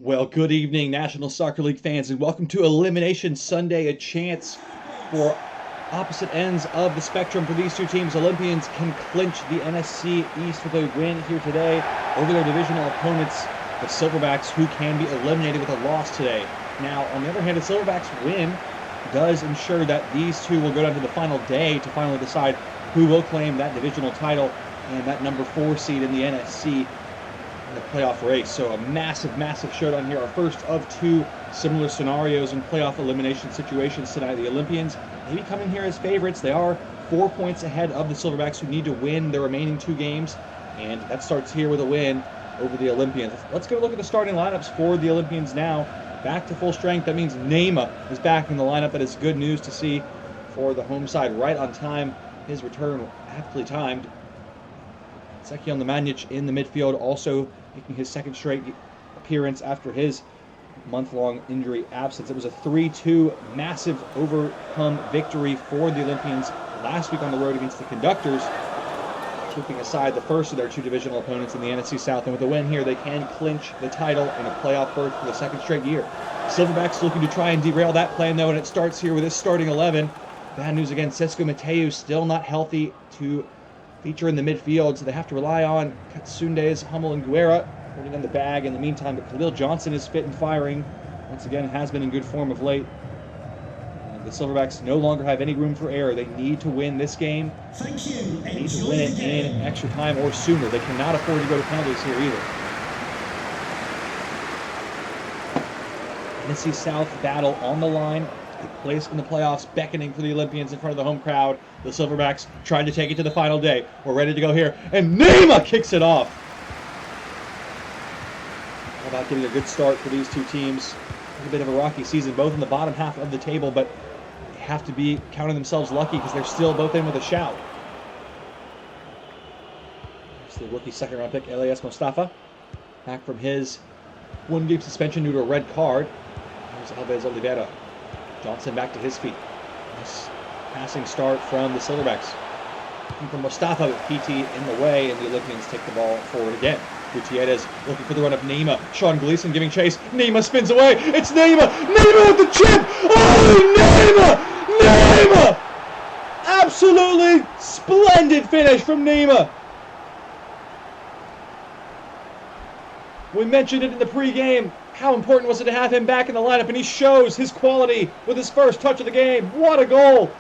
Well, good evening, National Soccer League fans, and welcome to Elimination Sunday, a chance for opposite ends of the spectrum for these two teams. Olympians can clinch the NFC East with a win here today over their divisional opponents, the Silverbacks, who can be eliminated with a loss today. Now, on the other hand, the Silverbacks win does ensure that these two will go down to the final day to finally decide who will claim that divisional title and that number 4 seed in the NFC in the playoff race. So a massive showdown here. Our first of two similar scenarios in playoff elimination situations tonight. The Olympians maybe coming here as favorites. They are 4 points ahead of the Silverbacks, who need to win their remaining 2 games, and that starts here with a win over the Olympians. Let's go look at the starting lineups for the Olympians now. Back to full strength. That means Neymar is back in the lineup. That is good news to see for the home side. Right on time. His return aptly timed. Sekiel Nemanja in the midfield, also making his second straight appearance after his month-long injury absence. It was a 3-2 massive overcome victory for the Olympians last week on the road against the Conductors, sweeping aside the first of their 2 divisional opponents in the NFC South. And with a win here, they can clinch the title and a playoff berth for the second straight year. Silverbacks looking to try and derail that plan, though, and it starts here with his starting 11. Bad news again, Cisco Mateu still not healthy to feature in the midfield, so they have to rely on Katsundes, Hummel, and Guerra holding on the bag in the meantime. But Khalil Johnson is fit and firing. Once again, has been in good form of late. And the Silverbacks no longer have any room for error. They need to win this game. Thank you. They need to win it in extra time or sooner. They cannot afford to go to penalties here either. NFC South battle on the line. Place in the playoffs, beckoning for the Olympians in front of the home crowd. The Silverbacks trying to take it to the final day. We're ready to go here, and Neymar kicks it off. How about getting a good start for these two teams? A bit of a rocky season, both in the bottom half of the table, but they have to be counting themselves lucky because they're still both in with a shout. There's the rookie second-round pick, Elias Mustafa, back from his 1-game suspension due to a red card. Here's Alves Oliveira. Johnson back to his feet. Nice passing start from the Silverbacks. Looking for Mustafa with PT in the way, and the Olympians take the ball forward again. Gutierrez looking for the run of Neymar. Sean Gleason giving chase. Neymar spins away. It's Neymar. Neymar with the chip. Oh, Neymar! Neymar! Absolutely splendid finish from Neymar. We mentioned it in the pregame. How important was it to have him back in the lineup? And he shows his quality with his first touch of the game. What a goal!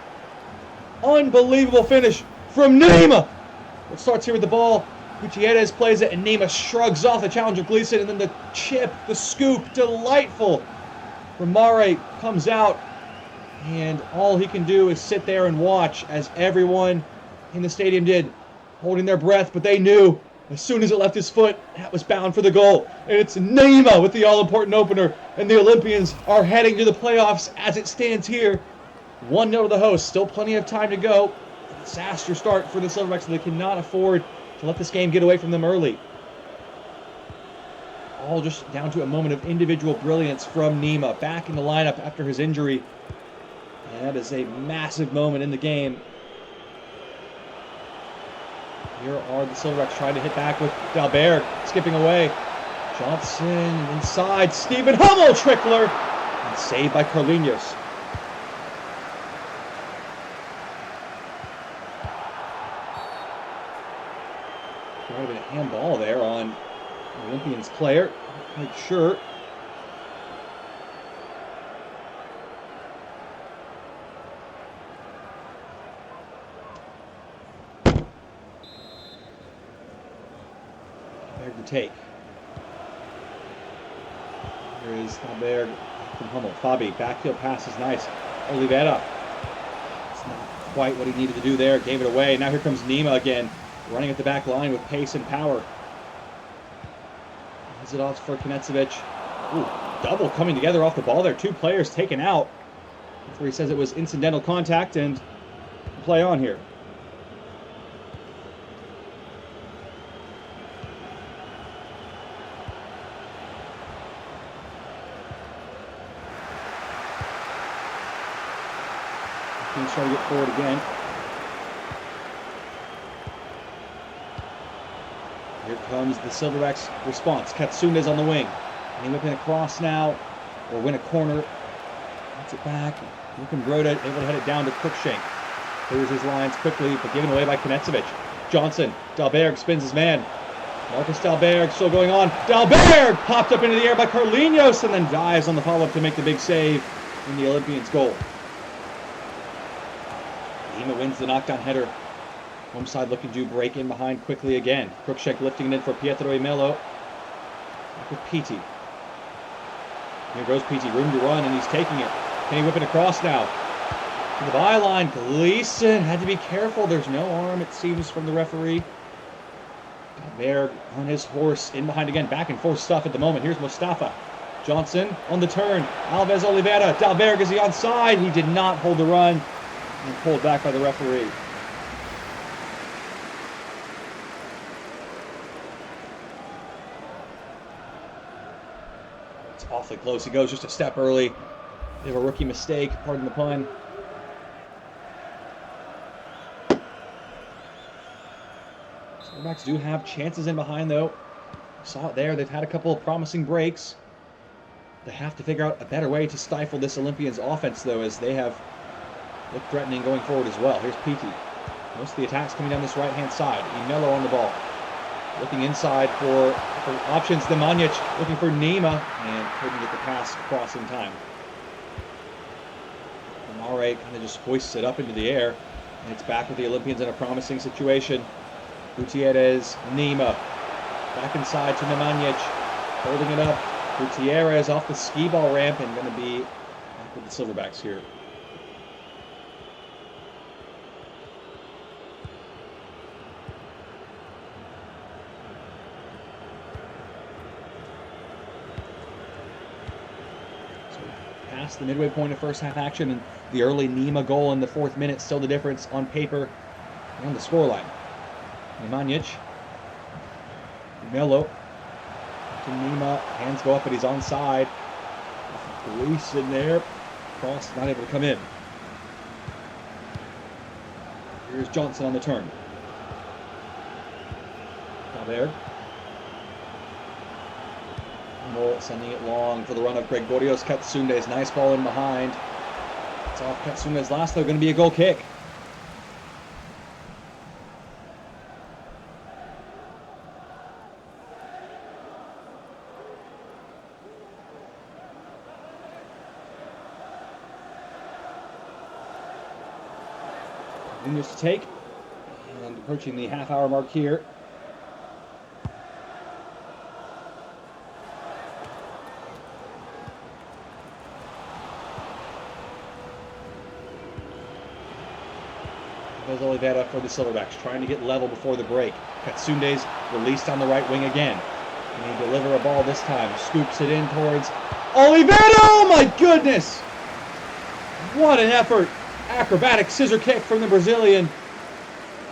Unbelievable finish from Neymar. It starts here with the ball. Gutierrez plays it, and Neymar shrugs off the challenge of Gleason. And then the chip, the scoop, delightful. Romare comes out, and all he can do is sit there and watch as everyone in the stadium did, holding their breath. But they knew as soon as it left his foot, that was bound for the goal. And it's Neymar with the all-important opener. And the Olympians are heading to the playoffs as it stands here. 1-0 to the host. Still plenty of time to go. A disaster start for the Silverbacks, so they cannot afford to let this game get away from them early. All just down to a moment of individual brilliance from Neymar. Back in the lineup after his injury. And that is a massive moment in the game. Here are the Silverbacks trying to hit back with Dalberg skipping away. Johnson inside. Stephen Hummel trickler. And saved by Carlinhos. There might have been a handball there on the Olympians player. Not quite sure. To take. Here is Dalberg from Hummel. Fabi, backfield pass is nice. Oliveira. It's not quite what he needed to do there. Gave it away. Now here comes Neymar again, running at the back line with pace and power. Hands it off for Knetsevic. Ooh, double coming together off the ball there. 2 players taken out. Before he says it was incidental contact, and play on here. He's trying to get forward again. Here comes the Silverbacks response. Katsundes on the wing. Can he whip in across now or win a corner? Gets it back. Lukan Broda able to head it down to Cruikshank. Clears his lines quickly, but given away by Konecevich. Johnson. Dalberg spins his man. Marcus Dalberg still going on. Dalberg popped up into the air by Carlinhos and then dives on the follow-up to make the big save in the Olympians' goal. Lima wins the knockdown header. Home side looking to break in behind quickly again. Cruikshank lifting it in for Pietro Emelo. Back with Piti. Here goes Piti, room to run, and he's taking it. Can he whip it across now? To the byline, Gleason had to be careful. There's no arm, it seems, from the referee. Dalberg on his horse, in behind again, back and forth stuff at the moment. Here's Mustafa. Johnson on the turn. Alves Oliveira. Dalberg, is he onside? He did not hold the run and pulled back by the referee. It's awfully close. He goes just a step early. They have a rookie mistake, pardon the pun. Silverbacks do have chances in behind, though. Saw it there. They've had a couple of promising breaks. They have to figure out a better way to stifle this Olympians offense, though, as they have looked threatening going forward as well. Here's Piti. Most of the attacks coming down this right-hand side. Emelo on the ball. Looking inside for options. Nemanja looking for Nima, and couldn't get the pass across in time. Amare kind of just hoists it up into the air, and it's back with the Olympians in a promising situation. Gutierrez, Nima, back inside to Nemanja, holding it up. Gutierrez off the skee ball ramp and going to be back with the Silverbacks here. So past the midway point of first half action, and the early Nima goal in the 4th minute still the difference on paper and on the scoreline. Nemanja, Melo to Nima, hands go up, but he's onside. Gleason there, cross not able to come in. Here's Johnson on the turn. Dalberg. Sending it long for the run of Gregorios Katsunde's nice ball in behind. It's off Katsunde's last, though, going to be a goal kick. Continues to take, and approaching the half-hour mark here. There's Oliveira for the Silverbacks, trying to get level before the break. Katsunde's released on the right wing again. Can he deliver a ball this time? Scoops it in towards Oliveira! Oh my goodness! What an effort! Acrobatic scissor kick from the Brazilian,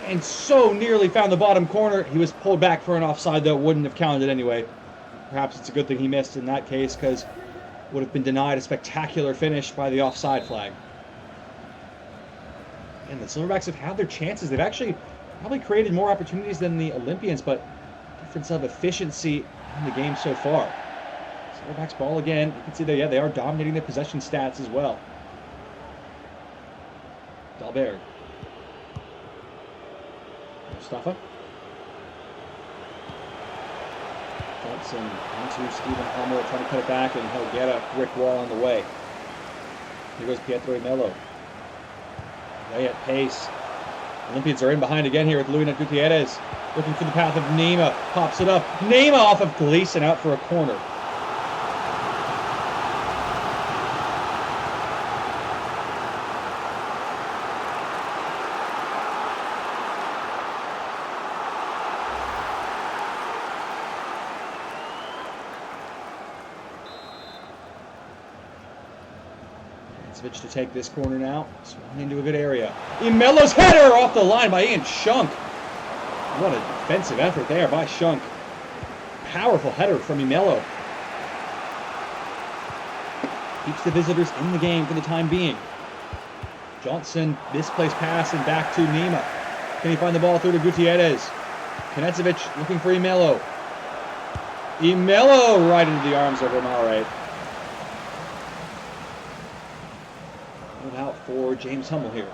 and so nearly found the bottom corner. He was pulled back for an offside, though. Wouldn't have counted anyway. Perhaps it's a good thing he missed in that case, because would have been denied a spectacular finish by the offside flag. And the Silverbacks have had their chances. They've actually probably created more opportunities than the Olympians, but difference of efficiency in the game so far. Silverbacks ball again. You can see that, yeah, they are dominating the possession stats as well. Dalberg. Mustafa. Johnson into Stephen Hummel, trying to cut it back, and he'll get a brick wall on the way. Here goes Pietro Emelo. Way at pace. Olympians are in behind again here with Luina Gutierrez. Looking for the path of Nima. Pops it up. Nima off of Gleason out for a corner. To take this corner now. Swung into a good area. Emelo's header off the line by Ian Shunk. What a defensive effort there by Shunk. Powerful header from Emelo. Keeps the visitors in the game for the time being. Johnson, misplaced pass and back to Nima. Can he find the ball through to Gutierrez? Konecevich looking for Emelo. Emelo right into the arms of Romare. Hold out for James Hummel here.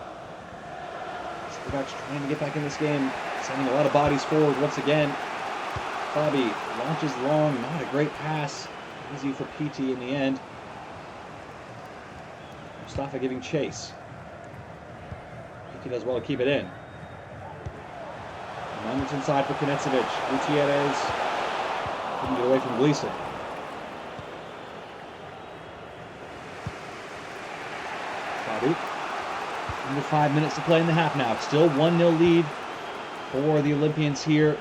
Silverbacks trying to get back in this game, sending a lot of bodies forward once again. Bobby launches long, not a great pass. Easy for PT in the end. Mustafa giving chase. PT does well to keep it in. Moments inside for Knetsevic. Gutierrez couldn't get away from Gleason. Bobby. Under 5 minutes to play in the half now. Still 1-0 lead for the Olympians here.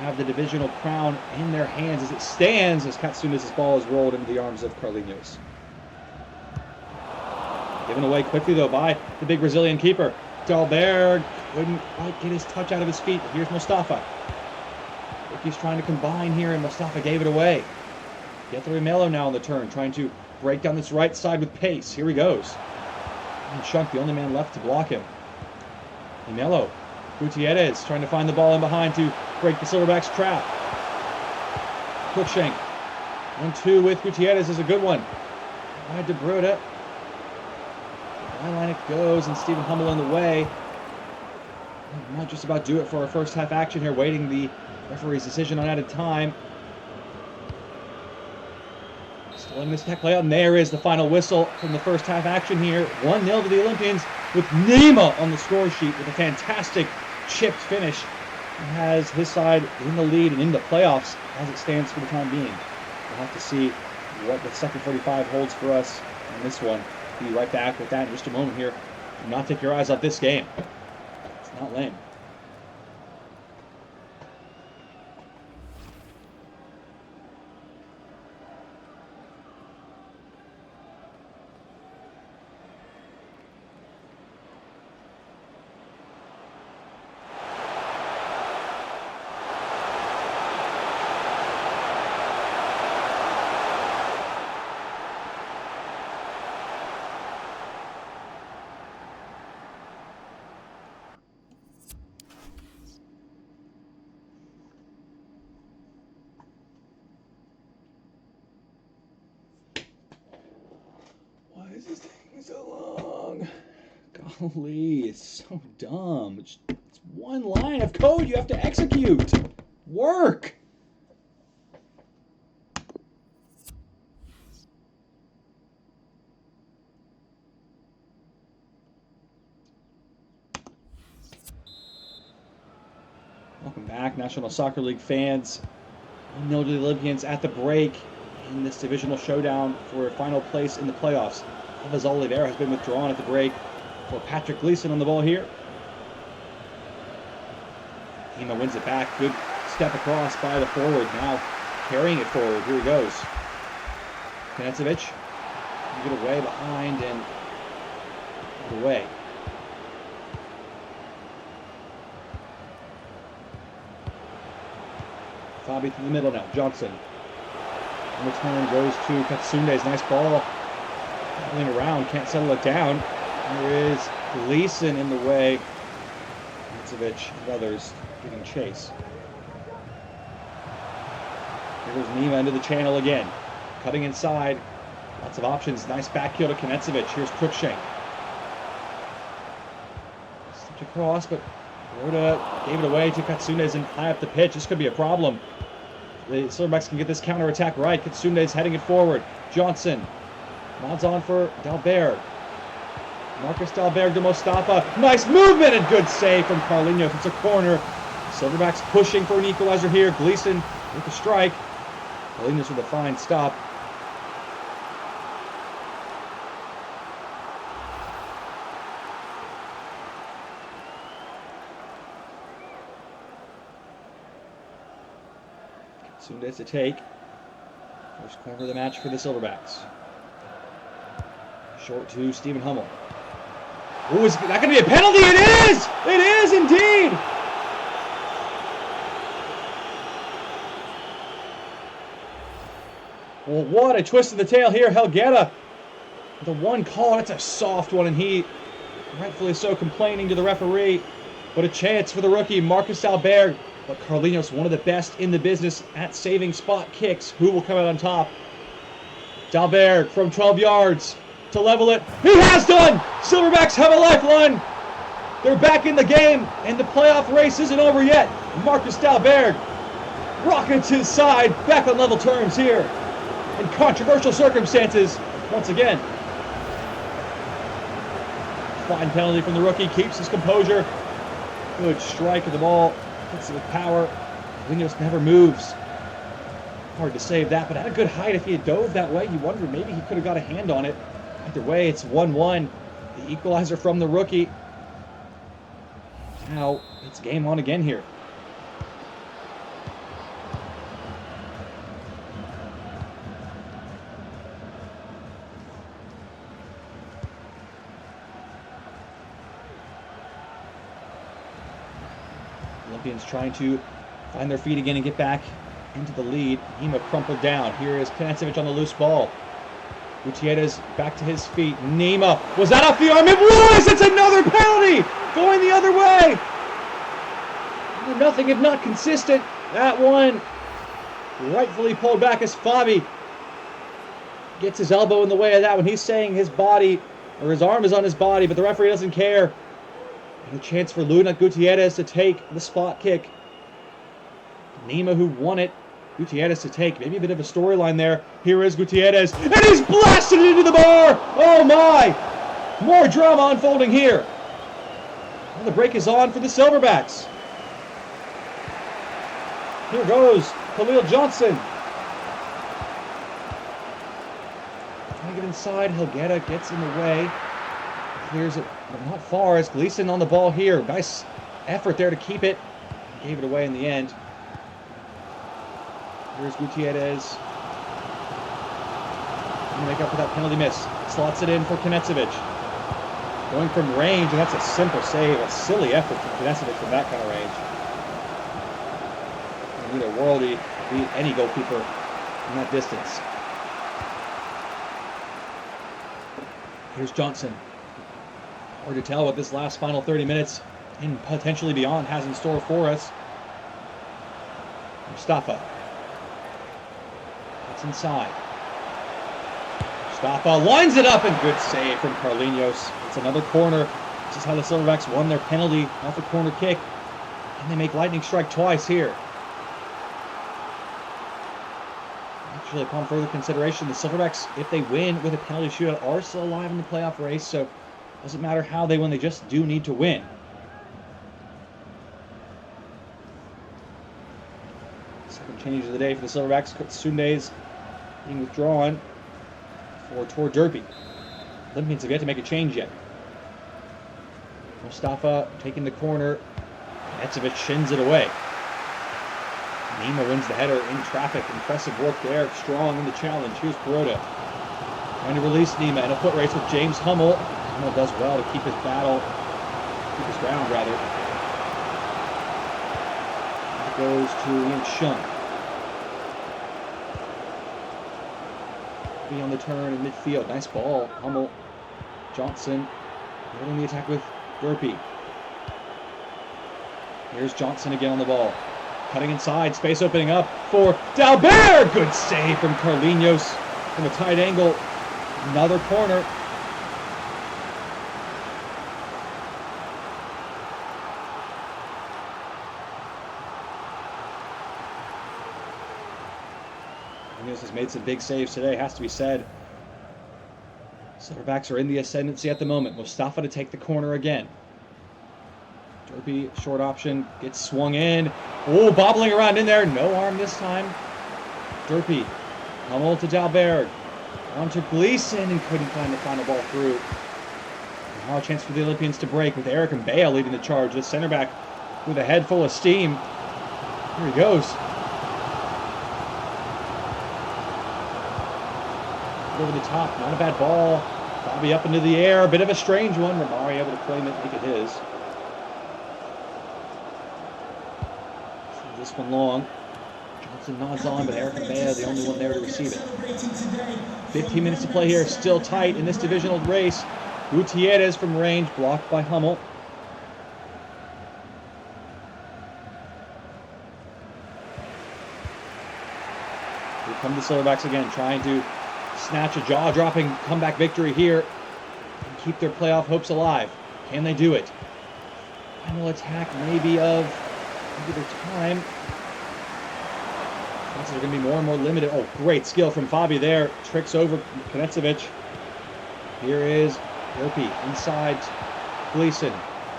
Have the divisional crown in their hands as it stands as Katsunas' ball is rolled into the arms of Carlinhos. Given away quickly though by the big Brazilian keeper. Dalberg couldn't quite get his touch out of his feet. Here's Mustafa. He's trying to combine here and Mustafa gave it away. Get the Remelo now on the turn, trying to break down this right side with pace. Here he goes. And Shunk, the only man left to block him. Remelo. Gutierrez trying to find the ball in behind to break the Silverbacks trap. Cruikshank. 1-2 with Gutierrez is a good one. Wide to Broda. Line it goes and Stephen Hummel in the way. Might just about do it for our first half action here, waiting the referee's decision on added time. Still letting this tech play out, and there is the final whistle from the first half action here. 1-0 to the Olympians with Nema on the score sheet with a fantastic chipped finish. He has his side in the lead and in the playoffs as it stands for the time being. We'll have to see what the second 45 holds for us in this one. Be right back with that in just a moment here. Do not take your eyes off this game. It's not lame. Why is this taking so long? Golly, it's so dumb. It's one line of code you have to execute. Work! Welcome back, National Soccer League fans. 1-0 to the Olympians at the break in this divisional showdown for final place in the playoffs. Alves Oliveira has been withdrawn at the break for Patrick Gleason on the ball here. Hema wins it back. Good step across by the forward. Now carrying it forward. Here he goes. Knetsevic. Get away behind and away. Fabi through the middle now. Johnson. And return goes to Katsunde's. Nice ball. Traveling around. Can't settle it down. There is Gleason in the way. Knetsevic and others giving chase. Here goes Nema into the channel again. Cutting inside. Lots of options. Nice back heel to Knetsevic. Here's Cruikshank. Slipped across, but Broda gave it away to Katsundes and high up the pitch. This could be a problem. The Silverbacks can get this counter-attack right. Katsundes heading it forward. Johnson. Nods on for Dalberg. Marcus Dalberg to Mustafa. Nice movement and good save from Carlinhos. It's a corner. Silverbacks pushing for an equalizer here. Gleason with the strike. Carlinhos with a fine stop. Katsundes to take. First corner of the match for the Silverbacks. Short to Stephen Hummel. Oh, is that going to be a penalty? It is! It is indeed! Well, what a twist of the tail here. Helguera, the one call, that's a soft one, and he, rightfully so, complaining to the referee. But a chance for the rookie, Marcus Dalberg, But Carlinhos, one of the best in the business at saving spot kicks. Who will come out on top? Dalberg from 12 yards to level it. He has done! Silverbacks have a lifeline. They're back in the game, and the playoff race isn't over yet. Marcus Dalberg rockets his side, back on level terms here. In controversial circumstances, once again. Fine penalty from the rookie, keeps his composure. Good strike of the ball, hits it with power. Carlinhos never moves. Hard to save that, but at a good height. If he had dove that way, you wondered maybe he could have got a hand on it. Either way, it's 1-1. The equalizer from the rookie. Now, it's game on again here. Olympians trying to find their feet again and get back into the lead. Nima crumpled down. Here is Knezovic on the loose ball. Gutierrez back to his feet. Nima, was that off the arm? It was! It's another penalty! Going the other way! Nothing if not consistent. That one rightfully pulled back as Fabi gets his elbow in the way of that one. He's saying his body, or his arm is on his body, but the referee doesn't care. And a chance for Luna Gutierrez to take the spot kick. Nima, who won it, Gutierrez to take. Maybe a bit of a storyline there. Here is Gutierrez, and he's blasted it into the bar! Oh my! More drama unfolding here. And the break is on for the Silverbacks. Here goes Khalil Johnson. Trying to get inside. Hilgeta gets in the way. Clears it, but not far. As Gleason on the ball here. Nice effort there to keep it. Gave it away in the end. Here's Gutierrez. Going to make up for that penalty miss. Slots it in for Knezovic. Going from range, and that's a simple save. A silly effort from Knezovic from that kind of range. In either world, he beat any goalkeeper in that distance. Here's Johnson. Hard to tell what this last final 30 minutes and potentially beyond has in store for us. Mustafa. It's inside. Mustafa lines it up, and good save from Carlinhos. It's another corner. This is how the Silverbacks won their penalty off a corner kick. And they make lightning strike twice here. Actually, upon further consideration, the Silverbacks, if they win with a penalty shootout, are still alive in the playoff race, so it doesn't matter how they win, they just do need to win. Second change of the day for the Silverbacks. Sundays being withdrawn for Tor Derby. Olympians have yet to make a change yet. Mustafa taking the corner. Knezovic shins it away. Nima wins the header in traffic. Impressive work there. Strong in the challenge. Here's Perota. Trying to release Nima in a foot race with James Hummel. Hummel does well to keep his ground rather. That goes to Ian Shun. Be on the turn in midfield. Nice ball. Hummel. Johnson. Holding the attack with Durpee. Here's Johnson again on the ball. Cutting inside, space opening up for Dalberg! Good save from Carlinhos from a tight angle. Another corner. Carlinhos has made some big saves today, has to be said. Silverbacks are in the ascendancy at the moment. Mustafa to take the corner again. Derby, short option, gets swung in. Oh, bobbling around in there. No arm this time. Derby, Hummel to Dalberg. On to Gleason, and couldn't find the final ball through. Now a chance for the Olympians to break with Eric and Bale leading the charge. The center back with a head full of steam. Here he goes. Over the top, not a bad ball. Bobby up into the air, a bit of a strange one. Ramari able to claim it, make it his. This one long. Johnson nods on, but Eric and Bale the only one there to receive it. 15 minutes to play here, still tight in this divisional race. Gutierrez from range, blocked by Hummel. Here come the Silverbacks again, trying to snatch a jaw-dropping comeback victory here and keep their playoff hopes alive. Can they do it? Final attack maybe their time. Chances are going to be more and more limited. Oh, great skill from Fabi there. Tricks over Konecevich. Here is Herpy inside Gleason.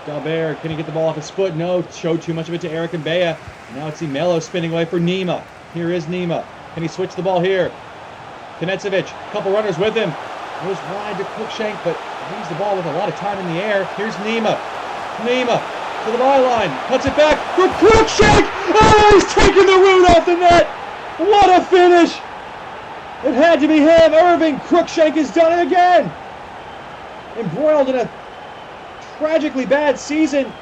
Dalbert, can he get the ball off his foot? No, showed too much of it to Eric and Bea. Now it's Melo spinning away for Nima. Here is Nima. Can he switch the ball here? Konecevich, couple runners with him. Goes wide to Cruikshank, but leaves the ball with a lot of time in the air. Here's Nima. Nima to the byline. Cuts it back for Cruikshank. Oh, he's taking the root off the net. What a finish. It had to be him. Irving Cruikshank has done it again. Embroiled in a tragically bad season.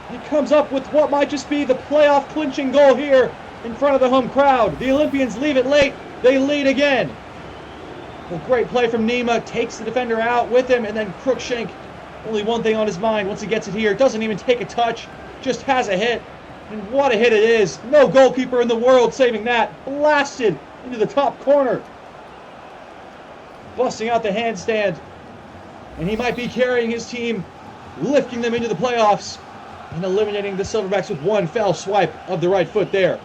He comes up with what might just be the playoff clinching goal here in front of the home crowd. The Olympians leave it late. They lead again. A great play from Nima. Takes the defender out with him, and then Cruikshank, only one thing on his mind once he gets it here. Doesn't even take a touch. Just has a hit. And what a hit it is. No goalkeeper in the world saving that. Blasted into the top corner. Busting out the handstand. And he might be carrying his team, lifting them into the playoffs, and eliminating the Silverbacks with one fell swipe of the right foot there.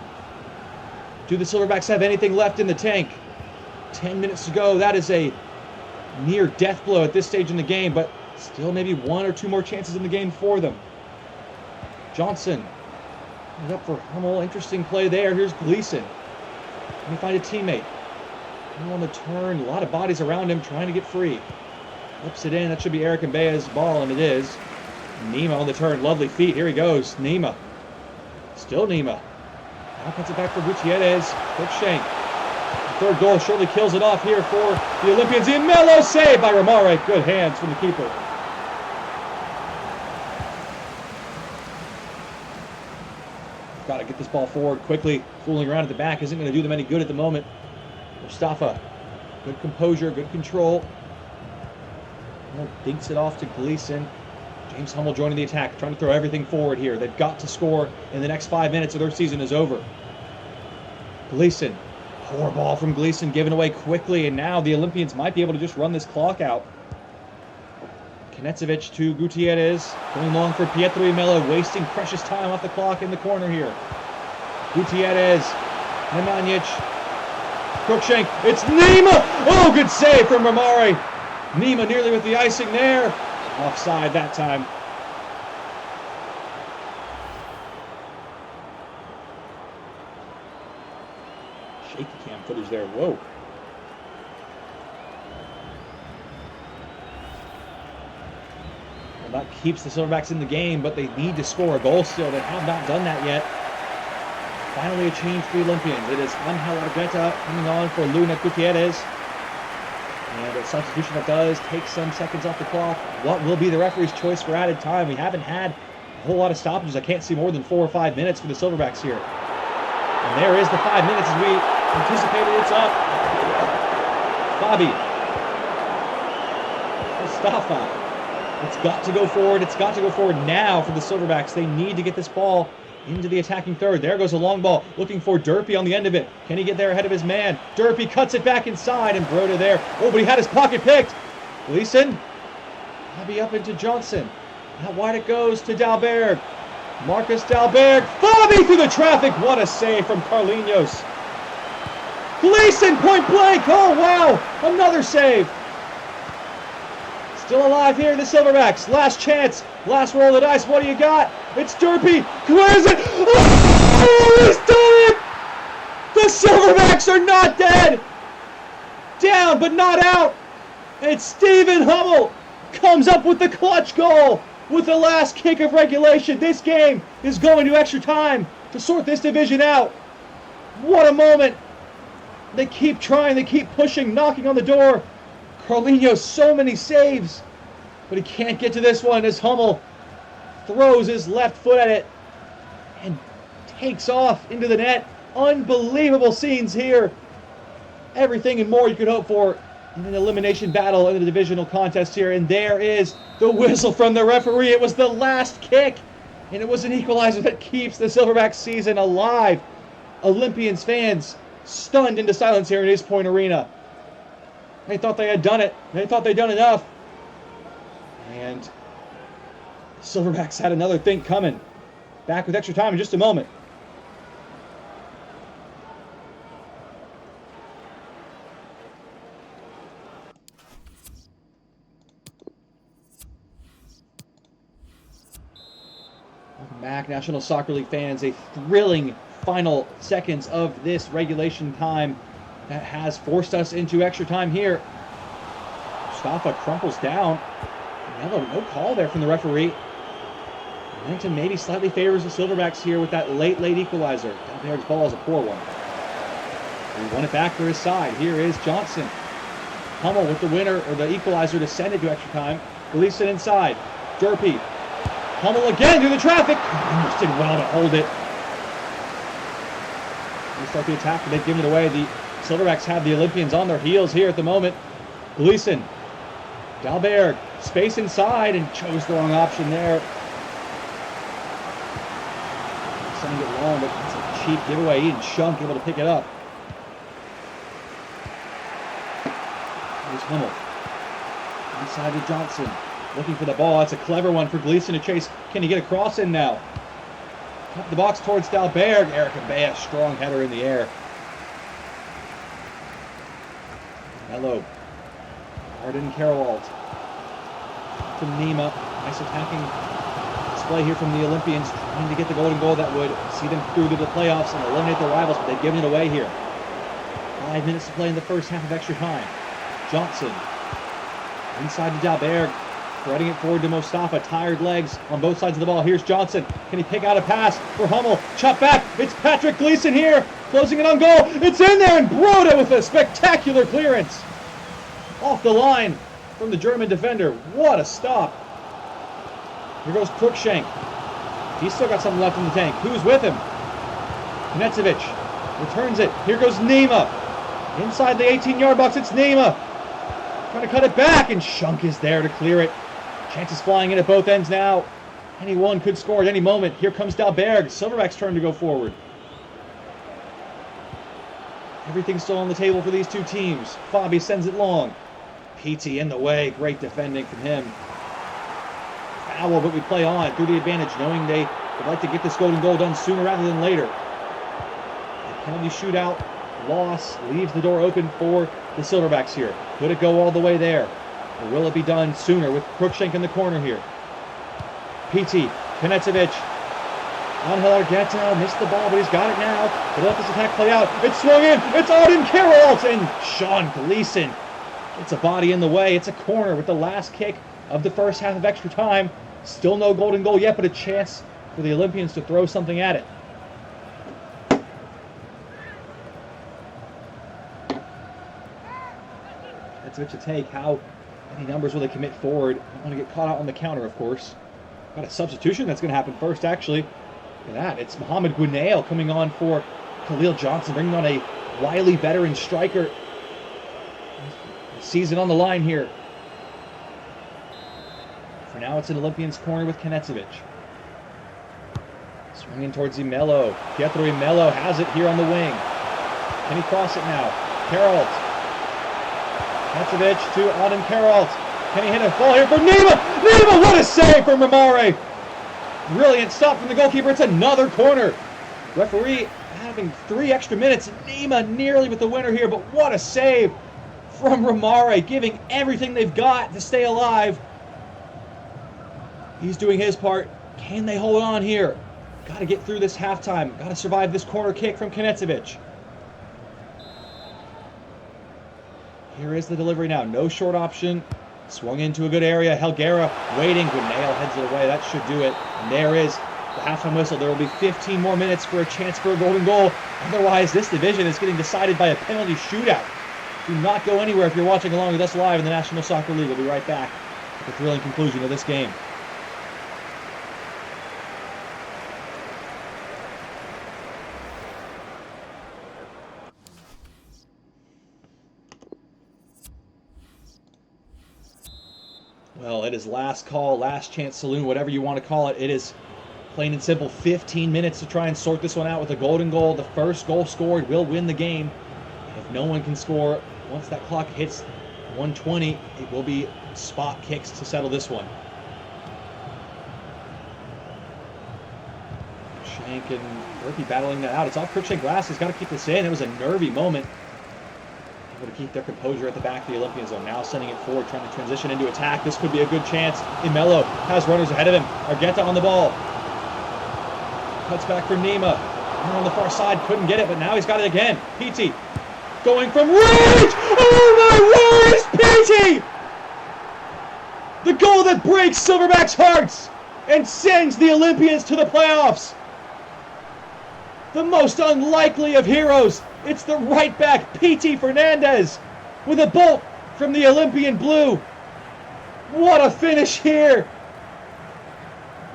Do the Silverbacks have anything left in the tank? 10 minutes to go. That is a near death blow at this stage in the game, but still maybe one or two more chances in the game for them. Johnson is up for Hummel. Interesting play there. Here's Gleason. Can he find a teammate? On the turn, a lot of bodies around him trying to get free. Flips it in. That should be Eric and Bea's ball, and it is. Nima on the turn. Lovely feet. Here he goes. Nima. Still Nima. Now puts it back for Gutierrez. Cruikshank. Third goal surely kills it off here for the Olympians. Melo saved by Romare. Good hands from the keeper. Got to get this ball forward quickly. Fooling around at the back isn't going to do them any good at the moment. Mustafa. Good composure. Good control. Dinks it off to Gleason. James Hummel joining the attack, trying to throw everything forward here. They've got to score in the next 5 minutes or their season is over. Gleason. Poor ball from Gleason, given away quickly, and now the Olympians might be able to just run this clock out. Konecevich to Gutierrez. Going long for Pietro Melo, wasting precious time off the clock in the corner here. Gutierrez. Nemanja. Cruikshank. It's Nima! Oh, good save from Romare. Nima nearly with the icing there. Offside that time. Shaky cam footage there. Whoa. Well, that keeps the Silverbacks in the game, but they need to score a goal still. They have not done that yet. Finally a change for the Olympians. It is Angel Argueta coming on for Luna Gutierrez. And a substitution that does take some seconds off the clock. What will be the referee's choice for added time? We haven't had a whole lot of stoppages. I can't see more than 4 or 5 minutes for the Silverbacks here. And there is the 5 minutes as we anticipated. It's up. Fabi. Mustafa. It's got to go forward. It's got to go forward now for the Silverbacks. They need to get this ball into the attacking third. There goes a long ball, looking for Derpy on the end of it. Can he get there ahead of his man? Derpy cuts it back inside, and Broda there. Oh, but he had his pocket picked. Gleason. Fabi up into Johnson. How wide it goes to Dalberg. Marcus Dalberg. Fabi through the traffic. What a save from Carlinhos. Gleason point blank. Oh, wow. Another save. Still alive here, the Silverbacks. Last chance. Last roll of the dice. What do you got? It's Derpy. Clears it. Oh, he's done it. The Silverbacks are not dead. Down, but not out. It's Stephen Hummel. Comes up with the clutch goal with the last kick of regulation. This game is going to extra time to sort this division out. What a moment. They keep trying. They keep pushing, knocking on the door. Carlinhos, so many saves, but he can't get to this one as Hummel throws his left foot at it and takes off into the net. Unbelievable scenes here. Everything and more you could hope for in an elimination battle in the divisional contest here. And there is the whistle from the referee. It was the last kick, and it was an equalizer that keeps the Silverbacks season alive. Olympians fans, stunned into silence here in East Point Arena. They thought they had done it. They thought they'd done enough. And Silverbacks had another thing coming. Back with extra time in just a moment. Welcome back, National Soccer League fans. A thrilling final seconds of this regulation time that has forced us into extra time here. Mustafa crumples down. Yellow, no call there from the referee. Momentum maybe slightly favors the Silverbacks here with that late equalizer. Delberg's ball is a poor one. He won it back for his side. Here is Johnson. Hummel with the winner, or the equalizer, to send it to extra time. Release it inside. Derpy. Hummel again through the traffic. Almost did well to hold it. They start the attack, but they've given it away. The Silverbacks have the Olympians on their heels here at the moment. Gleason. Dalberg. Space inside and chose the wrong option there. Sending it long, but it's a cheap giveaway. Eden Shunk able to pick it up. Here's Hummel. Inside to Johnson. Looking for the ball. That's a clever one for Gleason to chase. Can he get a cross in now? Up the box towards Dalberg. Eric Abea, strong header in the air. Mello. Arden Carowald. To Nima. Nice attacking display here from the Olympians, trying to get the golden goal that would see them through to the playoffs and eliminate their rivals, but they've given it away here. 5 minutes to play in the first half of extra time. Johnson. Inside to Dalberg. Threading it forward to Mustafa. Tired legs on both sides of the ball. Here's Johnson. Can he pick out a pass for Hummel? Chop back. It's Patrick Gleason here. Closing it on goal. It's in there, and Broda with a spectacular clearance. Off the line from the German defender. What a stop. Here goes Cruikshank. He's still got something left in the tank. Who's with him? Knetzevic returns it. Here goes Nima. Inside the 18-yard box, it's Nima. Trying to cut it back, and Shunk is there to clear it. Chances flying in at both ends now. Anyone could score at any moment. Here comes Dalberg. Silverbacks' turn to go forward. Everything's still on the table for these two teams. Fabi sends it long. PT in the way. Great defending from him. Foul, but we play on through the advantage, knowing they would like to get this golden goal done sooner rather than later. The penalty shootout loss leaves the door open for the Silverbacks here. Could it go all the way there? Or will it be done sooner with Cruikshank in the corner here? PT, Knetzevic. Angel Argueta missed the ball, but he's got it now. He'll let this attack play out. It's swung in. It's Arden Carroll, and Sean Gleason gets a body in the way. It's a corner with the last kick of the first half of extra time. Still no golden goal yet, but a chance for the Olympians to throw something at it. That's what you take. How many numbers will they commit forward? Don't want to get caught out on the counter, of course. Got a substitution that's going to happen first, actually. Look at that. It's Mohamed Gunail coming on for Khalil Johnson, bringing on a wily veteran striker. Season on the line here. For now, it's an Olympians corner with Knetzevic. Swinging towards Imelo. Pietro Imelo has it here on the wing. Can he cross it now? Carroll. Knetzevic to Auden Carroll. Can he hit a ball here for Nima? Nima, what a save from Romare. Brilliant stop from the goalkeeper. It's another corner. Referee having 3 extra minutes. Nima nearly with the winner here, but what a save from Romare, giving everything they've got to stay alive. He's doing his part. Can they hold on here? Got to get through this halftime. Got to survive this corner kick from Knetzevic. Here is the delivery now. No short option. Swung into a good area. Helguera waiting. Gunail heads it away. That should do it. And there is the halftime whistle. There will be 15 more minutes for a chance for a golden goal. Otherwise, this division is getting decided by a penalty shootout. Do not go anywhere if you're watching along with us live in the National Soccer League. We'll be right back with the thrilling conclusion of this game. Well, it is last call, last chance saloon, whatever you want to call it. It is Plain and simple, 15 minutes to try and sort this one out with a golden goal. The first goal scored will win the game. If no one can score, once that clock hits 120, it will be spot kicks to settle this one. Shank and Murphy battling that out. It's off Cruikshank glass. He's got to keep this in. It was a nervy moment. Able to keep their composure at the back of the Olympians, though. Now sending it forward, trying to transition into attack. This could be a good chance. Imelo has runners ahead of him. Argueta on the ball. Cuts back for Nima. On the far side, couldn't get it, but now he's got it again. Petey going from reach! Oh my word, it's Petey! The goal that breaks Silverbacks' hearts and sends the Olympians to the playoffs. The most unlikely of heroes. It's the right back, Petey Fernandez, with a bolt from the Olympian blue. What a finish here!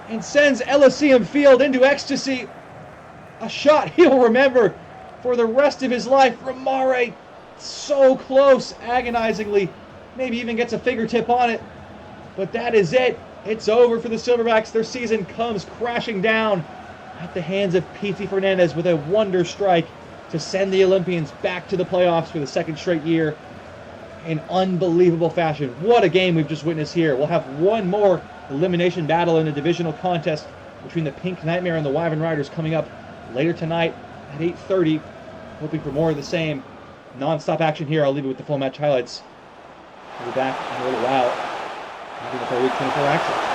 And sends Elysium Field into ecstasy. A shot he'll remember for the rest of his life. Romare, so close, agonizingly. Maybe even gets a fingertip on it. But that is it. It's over for the Silverbacks. Their season comes crashing down at the hands of Petey Fernandez with a wonder strike to send the Olympians back to the playoffs for the second straight year in unbelievable fashion. What a game we've just witnessed here. We'll have one more elimination battle in a divisional contest between the Pink Nightmare and the Wyvern Riders coming up later tonight at 8:30. Hoping for more of the same non-stop action here. I'll leave it with the full match highlights. We'll be back in a little while. Moving the full week 24 action.